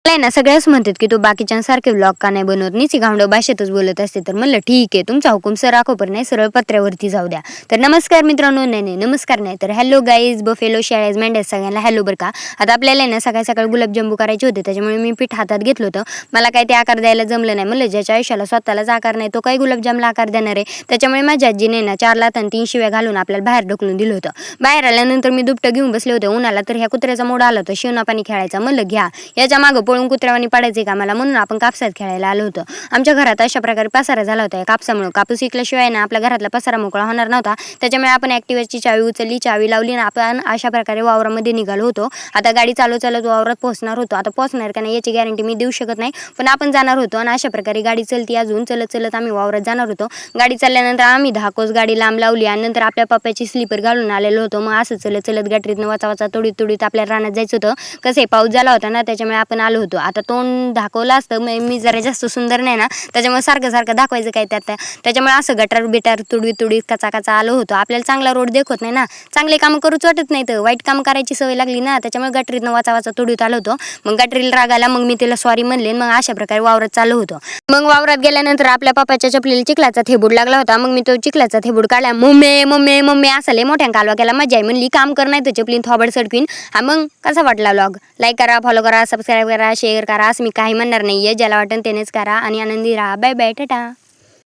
मला आहे ना सगळेच म्हणतात की तू बाकीच्यांसारखे व्लॉग का नाही बनवत, नुसती गावंढळ भाषेतच बोलत असते. तर म्हणलं ठीक आहे, तुमचा हुकूम सर राखो, पण नाही सरळ पत्र्यावरती जाऊ द्या. तर नमस्कार मित्रांनो, नाही नमस्कार नाही तर हॅलो गाईज, बफेलो शेळ्याज मेंढ्याज सगळ्यांना हॅलो बरं का. आता आपल्याला आहे ना सकाळी सकाळी गुलाबजांबू करायचे होते, त्याच्यामुळे मी पीठ हातात घेतलं होतं. मला काही ते आकार द्यायला जमलं नाही. म्हणलं ज्याच्या आयुष्याला स्वतःलाच आकार नाही तो काही गुलाबजामला आकार देणार आहे. त्याच्यामुळे माझ्या आजीने ना 4 लाथ आणि 3 शिव्या घालून आपल्याला बाहेर ढकलून दिलं होतं. बाहेर आल्यानंतर मी दुपटं घेऊन बसले होते उन्हाला, तर ह्या कुत्र्याचा मूड आला होता शिवना पाणी खेळायचा. म्हणलं घ्या, याच्या मागं पळून कुत्र्यावानी पडायचे का मला, म्हणून आपण कापसात खेळायला आलो होतो. आमच्या घरात अशा प्रकारे पसारा झाला होता कापसामुळे. कापूस विकल्याशिवाय ना आपल्या घरातला पसारा मोकळा होणार नव्हता. त्याच्यामुळे आपण ॲक्टिव्हाची चावी उचलली, चावी लावली आणि आपण अशा प्रकारे वावरामध्ये निघालो होतो. आता गाडी चालत वावरात पोहोचणार होतो. आता पोहोचणार का नाही याची गॅरंटी मी देऊ शकत नाही, पण आपण जाणार होतो. आणि अशा प्रकारे गाडी चलती अजून चलत आम्ही वावरात जाणार होतो. गाडी चालल्यानंतर आम्ही 10 कोस गाडी लांब लावली आणि नंतर आपल्या पप्पाची स्लीपर घालून आलेलो होतो. मग असं चलत गटरीतनं वाचा तोडीत आपल्याला रानात जायचं होतं. कसं पाऊस झाला होता ना, त्याच्यामुळे आपण आलो होतो. आता तोंड दाखवलं असतं, मी जरा जास्त सुंदर नाही ना, त्याच्यामुळे सारखं दाखवायचं काय त्याच्यामुळे असं गटार बिटार तुडवीत कचा आलो होतो. आपल्याला चांगला रोड देखत नाही ना, चांगले काम करूच वाटत नाही, तर वाईट काम करायची सवय लागली ना, त्याच्यामुळे गटरीतनं वाचा तुडवीत आलो होतो. मग गटरीला राग आला, मग मी तिला सॉरी म्हणले. मग अशा प्रकारे वावरात चालू होतो. मग वावरात गेल्यानंतर आपल्या पप्पाच्या चपलीला चिखलाचा थेबूड लागला होता. मग मी तो चिखलाचा थेबूड काढला. मम्मी असं लय मोठ्या कालवा केला. मजा आहे म्हणली, काम कर नाही तर चपलीन थोबड सडकीन. मग कसा वाटला व्लॉग? लाईक करा, फॉलो करा, सबस्क्राईब करा, शेअर करा. असं मी काही म्हणणार नाहीये, ज्याला वाटेल त्यानेच करा आणि आनंदी राहा. Bye bye, Tata.